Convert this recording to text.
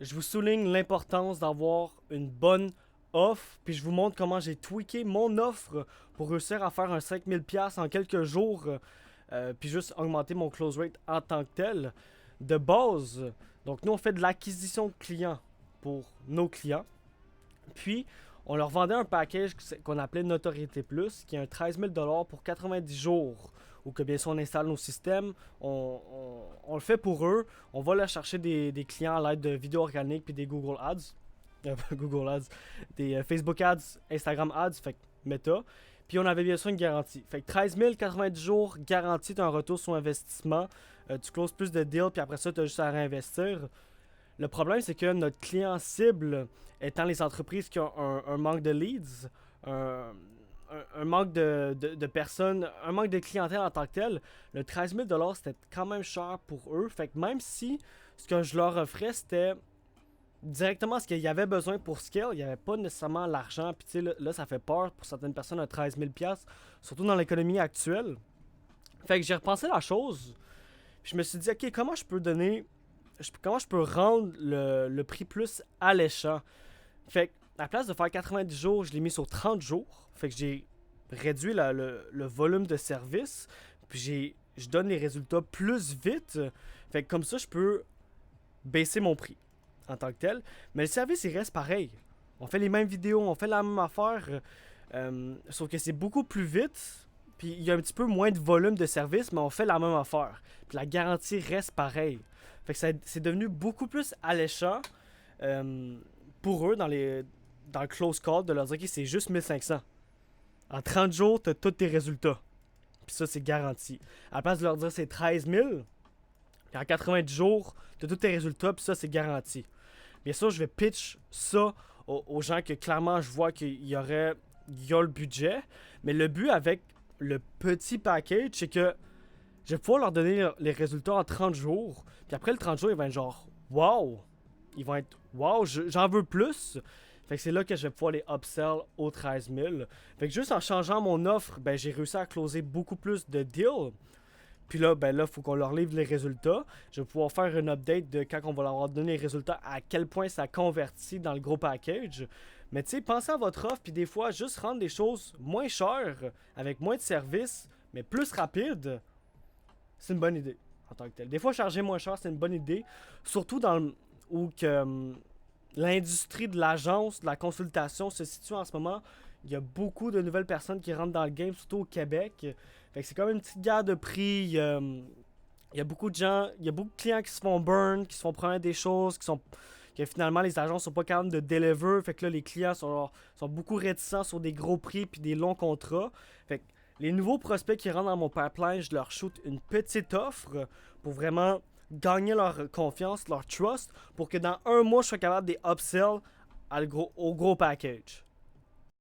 je vous souligne l'importance d'avoir une bonne offre, puis je vous montre comment j'ai tweaké mon offre pour réussir à faire un 5000$ en quelques jours, puis juste augmenter mon close rate en tant que tel. De base, donc nous on fait de l'acquisition de clients pour nos clients, puis on leur vendait un package qu'on appelait Notoriété Plus, qui est un 13 000$ pour 90 jours, où que bien sûr on installe nos systèmes, on le fait pour eux, on va leur chercher des clients à l'aide de vidéos organiques puis des Google Ads. Google Ads, des Facebook Ads, Instagram Ads, fait que Meta. Puis on avait bien sûr une garantie. Fait que 13 000, 90 jours, garantie, tu as un retour sur investissement. Tu closes plus de deals, puis après ça, tu as juste à réinvestir. Le problème, c'est que notre client cible, étant les entreprises qui ont un manque de leads, un, un manque de personnes, un manque de clientèle en tant que tel, le 13 000$ c'était quand même cher pour eux. Fait que même si ce que je leur offrais, c'était directement ce qu'il y avait besoin pour scale, il n'y avait pas nécessairement l'argent. Puis tu sais, là, ça fait peur pour certaines personnes à 13 000$, surtout dans l'économie actuelle. Fait que j'ai repensé la chose. Puis je me suis dit, ok, comment je peux donner. Comment je peux rendre le prix plus alléchant. Fait que, à la place de faire 90 jours, je l'ai mis sur 30 jours. Fait que j'ai réduit le volume de service. Puis je donne les résultats plus vite. Fait que comme ça, je peux baisser mon prix en tant que tel. Mais le service, il reste pareil. On fait les mêmes vidéos, on fait la même affaire. Sauf que c'est beaucoup plus vite. Puis il y a un petit peu moins de volume de service, mais on fait la même affaire. Puis la garantie reste pareille. Fait que c'est devenu beaucoup plus alléchant pour eux dans le close call de leur dire ok, c'est juste 1500. En 30 jours, tu as tous tes résultats. Puis ça, c'est garanti. À la place de leur dire c'est 13 000, puis en 90 jours, tu as tous tes résultats, puis ça, c'est garanti. Bien sûr, je vais pitch ça aux gens que clairement je vois qu'il y aurait il y a le budget. Mais le but avec le petit package, c'est que je vais pouvoir leur donner les résultats en 30 jours. Puis après le 30 jours, ils vont être genre wow! Ils vont être wow, j'en veux plus! Fait que c'est là que je vais pouvoir les upsell aux 13 000. Fait que juste en changeant mon offre, ben j'ai réussi à closer beaucoup plus de deals. Puis là, ben là, il faut qu'on leur livre les résultats. Je vais pouvoir faire une update de quand on va leur donner les résultats, à quel point ça convertit dans le gros package. Mais tu sais, pensez à votre offre, puis des fois, juste rendre des choses moins chères, avec moins de services, mais plus rapides, c'est une bonne idée en tant que tel. Des fois, charger moins cher, c'est une bonne idée. Surtout dans le, où que l'industrie de l'agence, de la consultation se situe en ce moment. Il y a beaucoup de nouvelles personnes qui rentrent dans le game, surtout au Québec. Fait que c'est comme une petite guerre de prix. Il y a beaucoup de gens, il y a beaucoup de clients qui se font burn, qui se font prendre des choses, que finalement les agences sont pas capables de deliver. Fait que là, les clients sont beaucoup réticents sur des gros prix puis des longs contrats. Fait que les nouveaux prospects qui rentrent dans mon pipeline, je leur shoot une petite offre pour vraiment gagner leur confiance, leur trust, pour que dans un mois, je sois capable de les upsell au gros package.